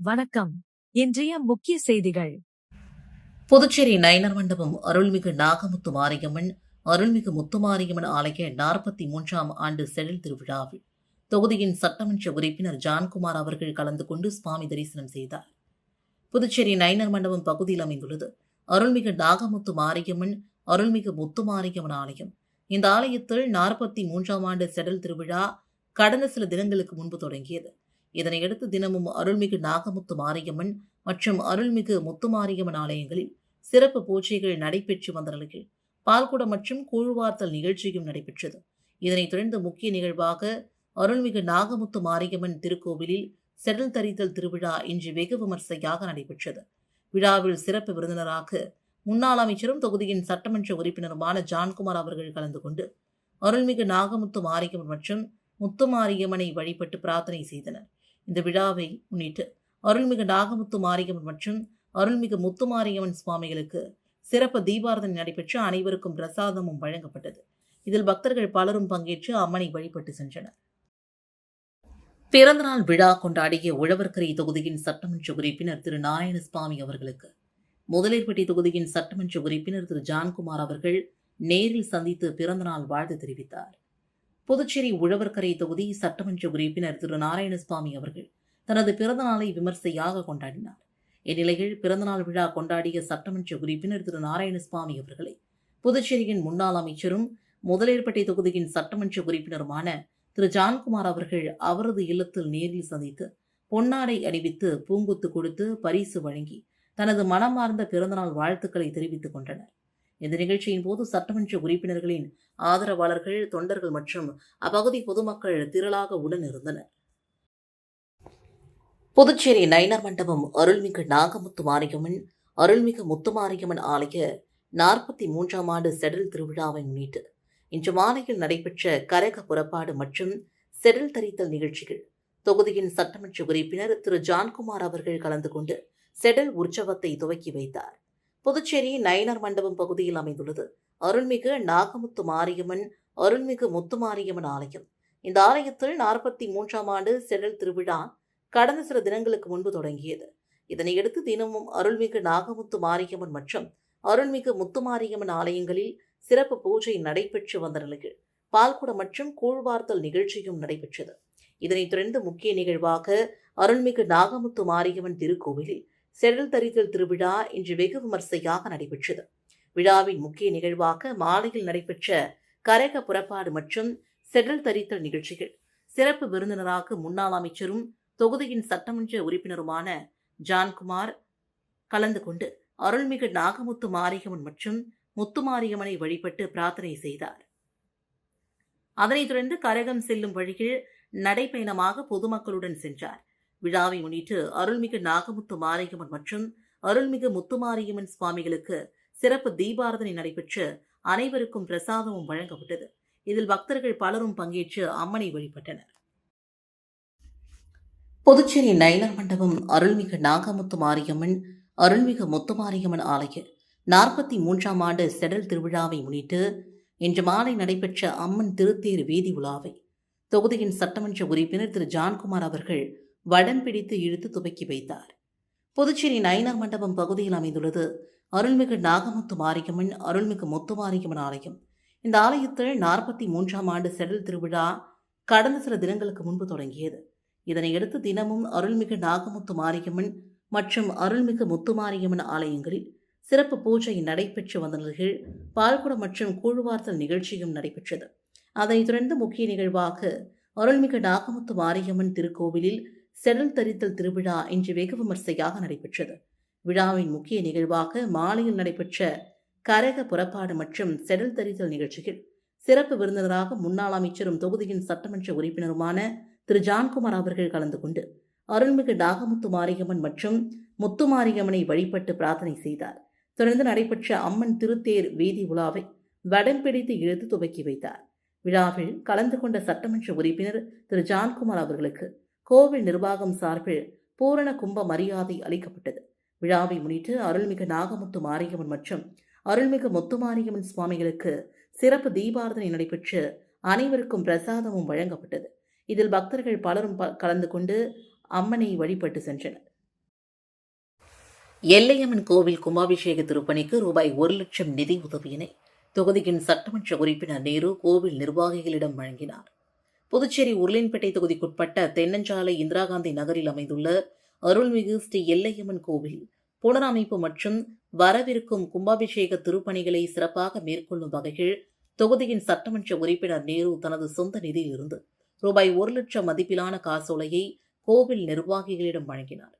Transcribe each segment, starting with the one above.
வணக்கம். இன்றைய முக்கிய செய்திகள். புதுச்சேரி நயினார் மண்டபம் அருள்மிகு நாகமுத்து மாரியம்மன் அருள்மிகு முத்துமாரியம்மன் ஆலய 43ஆம் ஆண்டு செடில் திருவிழாவில் தொகுதியின் சட்டமன்ற உறுப்பினர் ஜான்குமார் அவர்கள் கலந்து கொண்டு சுவாமி தரிசனம் செய்தார். புதுச்சேரி நயினார் மண்டபம் பகுதியில் அமைந்துள்ளது அருள்மிகு நாகமுத்து மாரியம்மன் அருள்மிகு முத்துமாரியம்மன் ஆலயம். இந்த ஆலயத்தில் 43ஆம் ஆண்டு செடில் திருவிழா கடந்த சில தினங்களுக்கு முன்பு தொடங்கியது. இதனையடுத்து தினமும் அருள்மிகு நாகமுத்து மாரியம்மன் மற்றும் அருள்மிகு முத்துமாரியம்மன் ஆலயங்களில் சிறப்பு பூஜைகள் நடைபெற்று வந்த நிலையில் பால்குடம் மற்றும் கூழ்வார்த்தல் நிகழ்ச்சியும் நடைபெற்றது. இதனைத் தொடர்ந்து முக்கிய நிகழ்வாக அருள்மிகு நாகமுத்து மாரியம்மன் திருக்கோவிலில் செடல் தரித்தல் திருவிழா இன்று வெகு விமர்சையாக நடைபெற்றது. விழாவில் சிறப்பு விருந்தினராக முன்னாள் அமைச்சரும் தொகுதியின் சட்டமன்ற உறுப்பினருமான ஜான்குமார் அவர்கள் கலந்து கொண்டு அருள்மிகு நாகமுத்து மாரியம்மன் மற்றும் முத்துமாரியம்மனை வழிபட்டு பிரார்த்தனை செய்தனர். இந்த விழாவை முன்னிட்டு அருள்மிகு நாகமுத்து மாரியம்மன் மற்றும் அருள்மிகு முத்துமாரியம்மன் சுவாமிகளுக்கு சிறப்பு தீபாராதனை நடைபெற்று அனைவருக்கும் பிரசாதமும் வழங்கப்பட்டது. இதில் பக்தர்கள் பலரும் பங்கேற்று அம்மனை வழிபட்டு சென்றனர். பிறந்தநாள் விழா கொண்டாடிய உழவர்கரை தொகுதியின் சட்டமன்ற உறுப்பினர் திரு நாராயணசுவாமி அவர்களுக்கு முதலிற்பட்டி தொகுதியின் சட்டமன்ற உறுப்பினர் திரு ஜான்குமார் அவர்கள் நேரில் சந்தித்து பிறந்தநாள் வாழ்த்து தெரிவித்தார். புதுச்சேரி உழவர்கரை தொகுதி சட்டமன்ற உறுப்பினர் திரு நாராயணசுவாமி அவர்கள் தனது பிறந்தநாளை விமர்சையாக கொண்டாடினார். இந்நிலையில் பிறந்தநாள் விழா கொண்டாடிய சட்டமன்ற உறுப்பினர் திரு நாராயணசுவாமி அவர்களை புதுச்சேரியின் முன்னாள் அமைச்சரும் முதலிற்பட்டி தொகுதியின் சட்டமன்ற உறுப்பினருமான திரு ஜான்குமார் அவர்கள் அவரது இல்லத்தில் நேரில் சந்தித்து பொன்னாடை அணிவித்து பூங்குத்து கொடுத்து பரிசு வழங்கி தனது மனமார்ந்த பிறந்தநாள் வாழ்த்துக்களை தெரிவித்துக் கொண்டனர். இந்த நிகழ்ச்சியின் போது சட்டமன்ற உறுப்பினர்களின் ஆதரவாளர்கள், தொண்டர்கள் மற்றும் அப்பகுதி பொதுமக்கள் திரளாக உடனிருந்தனர். புதுச்சேரி நயினார் மண்டபம் அருள்மிகு நாகமுத்து மாரியம்மன் அருள்மிகு முத்துமாரியம்மன் ஆலய 43ஆம் ஆண்டு செடல் திருவிழாவை முன்னிட்டு இன்று மாலையில் நடைபெற்ற கரக புறப்பாடு மற்றும் செடல் தரித்தல் நிகழ்ச்சிகள் தொகுதியின் சட்டமன்ற உறுப்பினர் திரு ஜான்குமார் அவர்கள் கலந்து கொண்டு செடல் உற்சவத்தை துவக்கி வைத்தார். புதுச்சேரி நயினார் மண்டபம் பகுதியில் அமைந்துள்ளது அருள்மிகு நாகமுத்து மாரியம்மன் அருள்மிகு முத்துமாரியம்மன் ஆலயம். இந்த ஆலயத்தில் 43ஆம் ஆண்டு செடல் திருவிழா கடந்த சில தினங்களுக்கு முன்பு தொடங்கியது. இதனையடுத்து தினமும் அருள்மிகு நாகமுத்து மாரியம்மன் மற்றும் அருள்மிகு முத்துமாரியம்மன் ஆலயங்களில் சிறப்பு பூஜை நடைபெற்று வந்த நிலையில் பால்குடம் மற்றும் கூழ்வார்த்தல் நிகழ்ச்சியும் நடைபெற்றது. இதனைத் தொடர்ந்து முக்கிய நிகழ்வாக அருள்மிகு நாகமுத்து மாரியம்மன் திருக்கோவிலில் செடல் தரித்தல் திருவிழா இன்று வெகு விமர்சையாக நடைபெற்றது. விழாவின் முக்கிய நிகழ்வாக மாலையில் நடைபெற்ற கரக புறப்பாடு மற்றும் செடல் தரித்தல் நிகழ்ச்சிகள் சிறப்பு விருந்தினராக முன்னாள் அமைச்சரும் தொகுதியின் சட்டமன்ற உறுப்பினருமான ஜான்குமார் கலந்து கொண்டு அருள்மிகு நாகமுத்து மாரியம்மன் மற்றும் முத்துமாரியம்மனை வழிபட்டு பிரார்த்தனை செய்தார். அதனைத் தொடர்ந்து கரகம் செல்லும் வழியில் நடைபயணமாக பொதுமக்களுடன் சென்றார். விழாவை முன்னிட்டு அருள்மிகு நாகமுத்து மாரியம்மன் மற்றும் அருள்மிகு முத்துமாரியம்மன் சுவாமிகளுக்கு சிறப்பு தீபாராதனை நடைபெற்று அனைவருக்கும் பிரசாதமும் வழங்கப்பட்டது. இதில் பக்தர்கள் பலரும் பங்கேற்று அம்மனை வழிபட்டனர். புதுச்சேரி நயினார் மண்டபம் அருள்மிகு நாகமுத்து மாரியம்மன் அருள்மிகு முத்துமாரியம்மன் ஆலய 43ஆம் ஆண்டு செடல் திருவிழாவை முன்னிட்டு இன்று மாலை நடைபெற்ற அம்மன் திருத்தேர் வீதி உலாவை தொகுதியின் சட்டமன்ற உறுப்பினர் திரு ஜான்குமார் அவர்கள் வடம் பிடித்து இழுத்து துவக்கி வைத்தார். புதுச்சேரி நயினார் மண்டபம் பகுதியில் அமைந்துள்ளது அருள்மிகு நாகமுத்து மாரியம்மன் அருள்மிகு முத்துமாரியம்மன் ஆலயம். இந்த ஆலயத்தில் 43ஆம் ஆண்டு செடல் திருவிழா கடந்த சில தினங்களுக்கு முன்பு தொடங்கியது. இதனையடுத்து தினமும் அருள்மிகு நாகமுத்து மாரியம்மன் மற்றும் அருள்மிகு முத்துமாரியம்மன் ஆலயங்களில் சிறப்பு பூஜை நடைபெற்று வந்த நிலையில் பால்குடம் மற்றும் கூழ்வார்த்தல் நிகழ்ச்சியும் நடைபெற்றது. அதைத் தொடர்ந்து முக்கிய நிகழ்வாக அருள்மிகு நாகமுத்து மாரியம்மன் திருக்கோவிலில் செடல் தரித்தல் திருவிழா இன்று வெகு விமர்சையாக நடைபெற்றது. விழாவின் முக்கிய நிகழ்வாக மாலையில் நடைபெற்ற கரக புறப்பாடு மற்றும் செடல் தரித்தல் நிகழ்ச்சியில் சிறப்பு விருந்தினராக முன்னாள் அமைச்சரும் தொகுதியின் சட்டமன்ற உறுப்பினருமான திரு ஜான்குமார் அவர்கள் கலந்து கொண்டு அருள்மிகு நாகமுத்து மாரியம்மன் மற்றும் முத்துமாரியம்மனை வழிபட்டு பிரார்த்தனை செய்தார். தொடர்ந்து நடைபெற்ற அம்மன் திருத்தேர் வீதி உலாவை வடம் பிடித்து இழுத்து துவக்கி வைத்தார். விழாவில் கலந்து கொண்ட சட்டமன்ற உறுப்பினர் திரு ஜான்குமார் அவர்களுக்கு கோவில் நிர்வாகம் சார்பில் பூரண கும்ப மரியாதை அளிக்கப்பட்டது. விழாவை முன்னிட்டு அருள்மிகு நாகமுத்து மாரியம்மன் மற்றும் அருள்மிகு முத்துமாரியம்மன் சுவாமிகளுக்கு சிறப்பு தீபாராதனை நடைபெற்று அனைவருக்கும் பிரசாதமும் வழங்கப்பட்டது. இதில் பக்தர்கள் பலரும் கலந்து கொண்டு அம்மனை வழிபட்டு சென்றனர். எல்லையம்மன் கோவில் கும்பாபிஷேக திருப்பணிக்கு ரூபாய் 1,00,000 நிதி உதவியினை தொகுதியின் சட்டமன்ற உறுப்பினர் நேரு கோவில் நிர்வாகிகளிடம் வழங்கினார். புதுச்சேரி உருளையன்பேட்டை தொகுதிக்குட்பட்ட தென்னஞ்சாலை இந்திரா காந்தி நகரில் அமைந்துள்ள அருள்மிகு ஸ்ரீ எல்லையம்மன் கோவில் புனரமைப்பு மற்றும் வரவிருக்கும் கும்பாபிஷேக திருப்பணிகளை சிறப்பாக மேற்கொள்ளும் வகையில் தொகுதியின் சட்டமன்ற உறுப்பினர் நேரு தனது சொந்த நிதியிலிருந்து ரூபாய் 1,00,000 மதிப்பிலான காசோலையை கோவில் நிர்வாகிகளிடம் வழங்கினார்.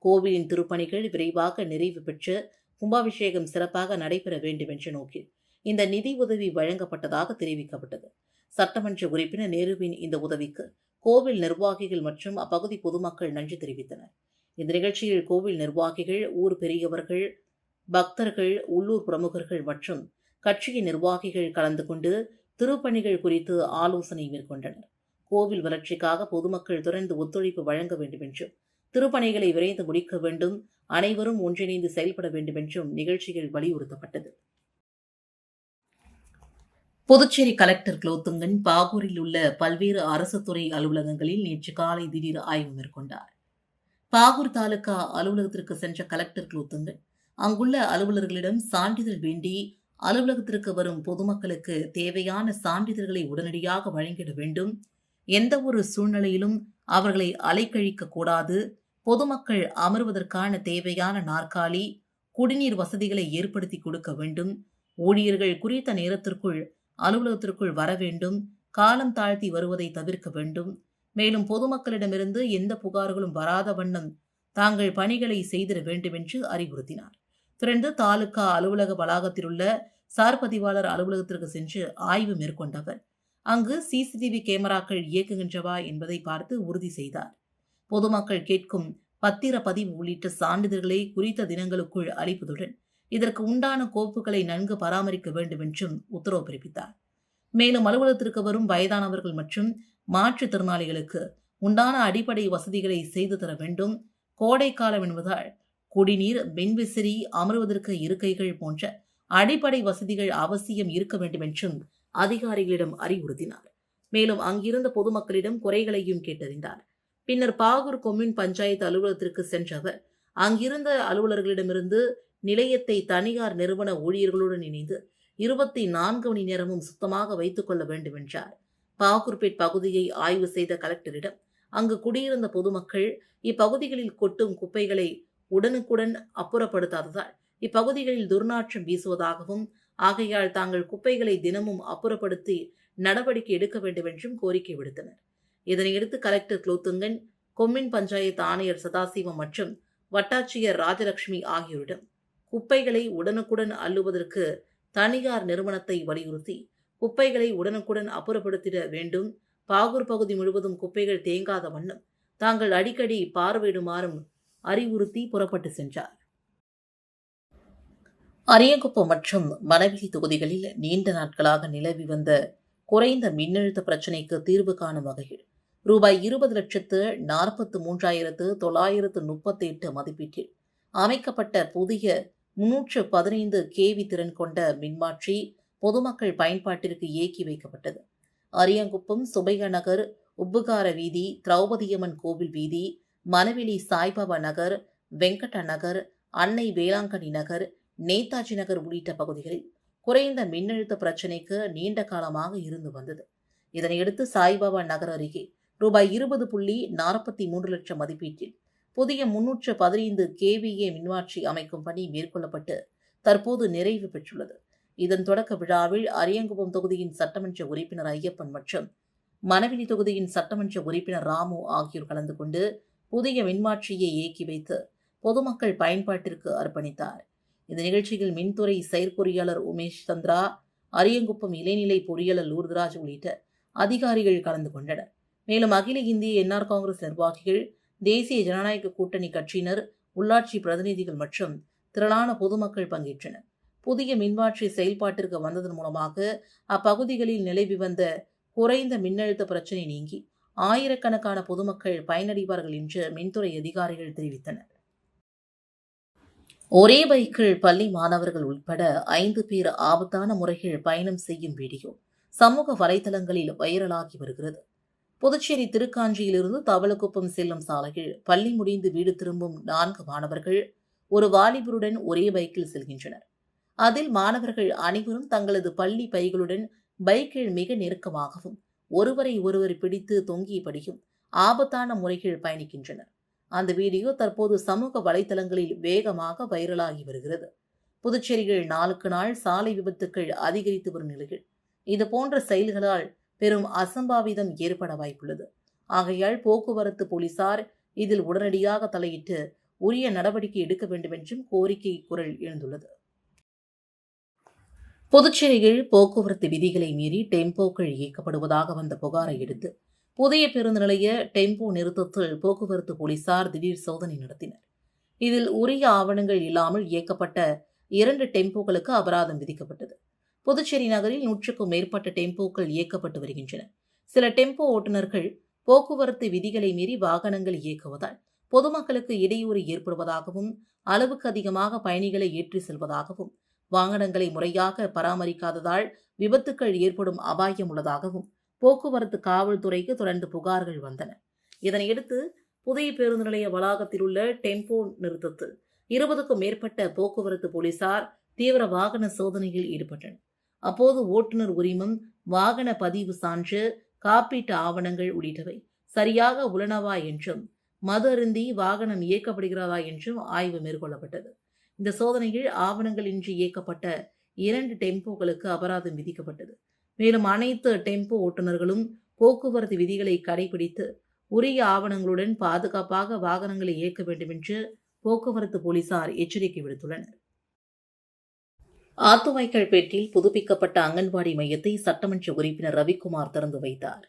கோவிலின் திருப்பணிகள் விரைவாக நிறைவு பெற்று கும்பாபிஷேகம் சிறப்பாக நடைபெற வேண்டும் என்ற நோக்கில் இந்த நிதி உதவி வழங்கப்பட்டதாக தெரிவிக்கப்பட்டது. சட்டமன்ற உறுப்பினர் நேருவின் இந்த உதவிக்கு கோவில் நிர்வாகிகள் மற்றும் அப்பகுதி பொதுமக்கள் நன்றி தெரிவித்தனர். இந்த நிகழ்ச்சியில் கோவில் நிர்வாகிகள், ஊர் பெரியவர்கள், பக்தர்கள், உள்ளூர் பிரமுகர்கள் மற்றும் கட்சியின் நிர்வாகிகள் கலந்து கொண்டு திருப்பணிகள் குறித்து ஆலோசனை மேற்கொண்டனர். கோவில் வளர்ச்சிக்காக பொதுமக்கள் தொடர்ந்து ஒத்துழைப்பு வழங்க வேண்டும் என்றும், திருப்பணிகளை விரைந்து முடிக்க வேண்டும், அனைவரும் ஒன்றிணைந்து செயல்பட வேண்டும் என்றும் நிகழ்ச்சியில் வலியுறுத்தப்பட்டது. புதுச்சேரி கலெக்டர் குலோத்துங்கன் பாகூரில் உள்ள பல்வேறு அரசு துறை அலுவலகங்களில் நேற்று காலை திடீர் ஆய்வு மேற்கொண்டார். பாகூர் தாலுகா அலுவலகத்திற்கு சென்ற கலெக்டர் குலோத்துங்கன் அங்குள்ள அலுவலர்களிடம் சான்றிதழ் வேண்டி அலுவலகத்திற்கு வரும் பொதுமக்களுக்கு தேவையான சான்றிதழ்களை உடனடியாக வழங்கிட வேண்டும், எந்த ஒரு சூழ்நிலையிலும் அவர்களை அலைக்கழிக்க கூடாது, பொதுமக்கள் அமர்வதற்கான தேவையான நாற்காலி, குடிநீர் வசதிகளை ஏற்படுத்தி கொடுக்க வேண்டும், ஊழியர்கள் குறித்த நேரத்திற்குள் அலுவலகத்திற்குள் வர வேண்டும், காலம் தாழ்த்தி வருவதை தவிர்க்க வேண்டும், மேலும் பொதுமக்களிடமிருந்து எந்த புகார்களும் வராத வண்ணம் தாங்கள் பணிகளை செய்திட வேண்டும் என்று அறிவுறுத்தினார். தொடர்ந்து தாலுகா அலுவலக வளாகத்தில் உள்ள சார் பதிவாளர் அலுவலகத்திற்கு சென்று ஆய்வு மேற்கொண்ட அவர் அங்கு சிசிடிவி கேமராக்கள் இயக்குகின்றவா என்பதை பார்த்து உறுதி செய்தார். பொதுமக்கள் கேட்கும் பத்திர பதிவு உள்ளிட்ட சான்றிதழ்களை குறித்த தினங்களுக்குள் அளிப்பதுடன் இதற்கு உண்டான கோப்புகளை நன்கு பராமரிக்க வேண்டும் என்றும் உத்தரவு பிறப்பித்தார். மேலும் அலுவலகத்திற்கு வரும் வயதானவர்கள் மற்றும் மாற்றுத்திறனாளிகளுக்கு உண்டான அடிப்படை வசதிகளை செய்து தர வேண்டும், கோடை காலம் என்பதால் குடிநீர், மின்விசிறி, அமர்வதற்கு இருக்கைகள் போன்ற அடிப்படை வசதிகள் அவசியம் இருக்க வேண்டும் என்றும் அதிகாரிகளிடம் அறிவுறுத்தினார். மேலும் அங்கிருந்த பொதுமக்களிடம் குறைகளையும் கேட்டறிந்தார். பின்னர் பாகூர் கொம்யூன் பஞ்சாயத்து அலுவலகத்திற்கு சென்ற அவர் அங்கிருந்த அலுவலர்களிடமிருந்து நிலையத்தை தனியார் நிறுவன ஊழியர்களுடன் இணைந்து 24 மணி நேரமும் சுத்தமாக வைத்துக் கொள்ள வேண்டும் என்றார். பாகூர்பேட் பகுதியை ஆய்வு செய்த கலெக்டரிடம் அங்கு குடியிருந்த பொதுமக்கள் இப்பகுதிகளில் கொட்டும் குப்பைகளை உடனுக்குடன் அப்புறப்படுத்தாததால் இப்பகுதிகளில் துர்நாற்றம் வீசுவதாகவும், ஆகையால் தாங்கள் குப்பைகளை தினமும் அப்புறப்படுத்தி நடவடிக்கை எடுக்க வேண்டும் என்றும் கோரிக்கை விடுத்தனர். இதனையடுத்து கலெக்டர் குலோத்துங்கன், கொம்யூன் பஞ்சாயத்து ஆணையர் சதாசிவம் மற்றும் வட்டாட்சியர் ராஜலட்சுமி ஆகியோரிடம் குப்பைகளை உடனுக்குடன் அள்ளுவதற்கு தனியார் நிறுவனத்தை வலியுறுத்தி குப்பைகளை உடனுக்குடன் அப்புறப்படுத்திட வேண்டும், பாகூர் பகுதி முழுவதும் குப்பைகள் தேங்காத வண்ணம் தாங்கள் அடிக்கடி பார்வையிடுமாறும் அறிவுறுத்தி புறப்பட்டு சென்றார். அரியங்குப்பம் மற்றும் மணவெளி தொகுதிகளில் நீண்ட நாட்களாக நிலவி வந்த குறைந்த மின்னழுத்த பிரச்சினைக்கு தீர்வு காணும் வகையில் ரூபாய் 20,43,938 மதிப்பீட்டில் அமைக்கப்பட்ட புதிய 315 kV திறன் கொண்ட மின்மாற்றி பொதுமக்கள் பயன்பாட்டிற்கு இயக்கி வைக்கப்பட்டது. அரியங்குப்பம், சுபையா நகர், உப்புகார வீதி, திரௌபதியம்மன் கோவில் வீதி, மணவெளி சாய்பாபா நகர், வெங்கட நகர், அன்னை வேளாங்கண்ணி நகர், நேதாஜி நகர் உள்ளிட்ட பகுதிகளில் குறைந்த மின்னழுத்த பிரச்சினைக்கு நீண்ட காலமாக இருந்து வந்தது. இதனையடுத்து சாய்பாபா நகர் அருகே ரூபாய் 20.43 லட்சம் மதிப்பீட்டில் புதிய 315 kVA மின்மாற்றி அமைக்கும் பணி மேற்கொள்ளப்பட்டு தற்போது நிறைவு பெற்றுள்ளது. இதன் தொடக்க விழாவில் அரியங்குப்பம் தொகுதியின் சட்டமன்ற உறுப்பினர் ஐயப்பன் மற்றும் மணவெளி தொகுதியின் சட்டமன்ற உறுப்பினர் ராமு ஆகியோர் கலந்து கொண்டு புதிய மின்மாற்றியை இயக்கி வைத்து பொதுமக்கள் பயன்பாட்டிற்கு அர்ப்பணித்தார். இந்த நிகழ்ச்சியில் மின்துறை செயற்பொறியாளர் உமேஷ் சந்திரா, அரியங்குப்பம் இளைநிலை பொறியாளர் லூர்தராஜ் உள்ளிட்ட அதிகாரிகள் கலந்து கொண்டனர். மேலும் அகில இந்திய என்ஆர் காங்கிரஸ் நிர்வாகிகள், தேசிய ஜனநாயக கூட்டணி கட்சியினர், உள்ளாட்சி பிரதிநிதிகள் மற்றும் திரளான பொதுமக்கள் பங்கேற்றனர். புதிய மின்மாற்றி செயல்பாட்டிற்கு வந்ததன் மூலமாக அப்பகுதிகளில் நிலவி வந்த குறைந்த மின்னழுத்த பிரச்சினை நீங்கி ஆயிரக்கணக்கான பொதுமக்கள் பயனடைவார்கள் என்று மின்துறை அதிகாரிகள் தெரிவித்தனர். ஒரே பைக்கில் பள்ளி மாணவர்கள் உட்பட 5 பேர் ஆபத்தான முறையில் பயணம் செய்யும் வீடியோ சமூக வலைதளங்களில் வைரலாகி வருகிறது. புதுச்சேரி திருக்காஞ்சியிலிருந்து தவளக்குப்பம் செல்லும் சாலையில் பள்ளி முடிந்து வீடு திரும்பும் 4 மாணவர்கள் ஒரு வாலிபருடன் ஒரே பைக்கில் செல்கின்றனர். அதில் மாணவர்கள் அனைவரும் தங்களது பள்ளி பைகளுடன் பைக்கில் மிக நெருக்கமாகவும் ஒருவரை ஒருவர் பிடித்து தொங்கியபடியும் ஆபத்தான முறையில் பயணிக்கின்றனர். அந்த வீடியோ தற்போது சமூக வலைதளங்களில் வேகமாக வைரலாகி வருகிறது. புதுச்சேரியில் நாளுக்கு நாள் சாலை விபத்துக்கள் அதிகரித்து வரும் நிலையில் இதுபோன்ற செயல்களால் பெரும் அசம்பாவிதம் ஏற்பட வாய்ப்புள்ளது. ஆகையால் போக்குவரத்து போலீசார் இதில் உடனடியாக தலையிட்டு உரிய நடவடிக்கை எடுக்க வேண்டும் என்றும் கோரிக்கை குரல் எழுந்துள்ளது. புதுச்சேரியில் போக்குவரத்து விதிகளை மீறி டெம்போக்கள் இயக்கப்படுவதாக வந்த புகாரை அடுத்து புதிய பேருந்து நிலைய டெம்போ நிறுத்தத்தில் போக்குவரத்து போலீசார் திடீர் சோதனை நடத்தினர். இதில் உரிய ஆவணங்கள் இல்லாமல் இயக்கப்பட்ட 2 டெம்போக்களுக்கு அபராதம் விதிக்கப்பட்டது. புதுச்சேரி நகரில் 100க்கும் மேற்பட்ட டெம்போக்கள் இயக்கப்பட்டு வருகின்றன. சில டெம்போ ஓட்டுநர்கள் போக்குவரத்து விதிகளை மீறி வாகனங்கள் இயக்குவதால் பொதுமக்களுக்கு இடையூறு ஏற்படுவதாகவும் அளவுக்கு அதிகமாக பயணிகளை ஏற்றி செல்வதாகவும் வாகனங்களை முறையாக பராமரிக்காததால் விபத்துக்கள் ஏற்படும் அபாயம் உள்ளதாகவும் போக்குவரத்து காவல்துறைக்கு தொடர்ந்து புகார்கள் வந்தன. இதனையடுத்து புதிய பேருந்து நிலைய வளாகத்தில் உள்ள டெம்போ நிறுத்தத்தில் 20க்கும் மேற்பட்ட போக்குவரத்து போலீசார் தீவிர வாகன சோதனையில் ஈடுபட்டனர். அப்போது ஓட்டுநர் உரிமம், வாகன பதிவு சான்று, காப்பீட்டு ஆவணங்கள் உள்ளிட்டவை சரியாக உள்ளனவா என்றும் மது அருந்தி வாகனம் இயக்கப்படுகிறதா என்றும் ஆய்வு மேற்கொள்ளப்பட்டது. இந்த சோதனையில் ஆவணங்கள் இன்றி இயக்கப்பட்ட 2 டெம்போக்களுக்கு அபராதம் விதிக்கப்பட்டது. மேலும் அனைத்து டெம்போ ஓட்டுநர்களும் போக்குவரத்து விதிகளை கடைபிடித்து உரிய ஆவணங்களுடன் பாதுகாப்பாக வாகனங்களை இயக்க வேண்டும் என்று போக்குவரத்து போலீசார் எச்சரிக்கை விடுத்துள்ளனர். ஆத்துவாய்க்கால்பேட்டில் புதுப்பிக்கப்பட்ட அங்கன்வாடி மையத்தை சட்டமன்ற உறுப்பினர் ரவிக்குமார் திறந்து வைத்தார்.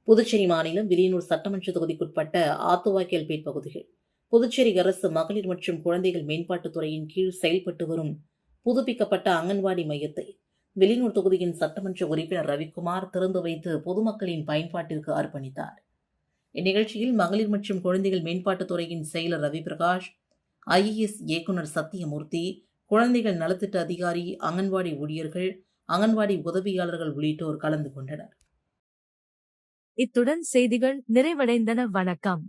புதுச்சேரி மாநிலம் வில்லியனூர் சட்டமன்ற தொகுதிக்குட்பட்ட ஆத்துவாய்க்கால்பேட் பகுதியில் புதுச்சேரி அரசு மகளிர் மற்றும் குழந்தைகள் மேம்பாட்டுத் துறையின் கீழ் செயல்பட்டு வரும் புதுப்பிக்கப்பட்ட அங்கன்வாடி மையத்தை வில்லியனூர் தொகுதியின் சட்டமன்ற உறுப்பினர் ரவிக்குமார் திறந்து வைத்து பொதுமக்களின் பயன்பாட்டிற்கு அர்ப்பணித்தார். இந்நிகழ்ச்சியில் மகளிர் மற்றும் குழந்தைகள் மேம்பாட்டுத் துறையின் செயலர் ரவி பிரகாஷ், IAS இயக்குநர் சத்தியமூர்த்தி, குழந்தைகள் நலத்திட்ட அதிகாரி, அங்கன்வாடி ஊழியர்கள், அங்கன்வாடி உதவியாளர்கள் உள்ளிட்டோர் கலந்து கொண்டனர். இத்துடன் செய்திகள் நிறைவடைந்தன. வணக்கம்.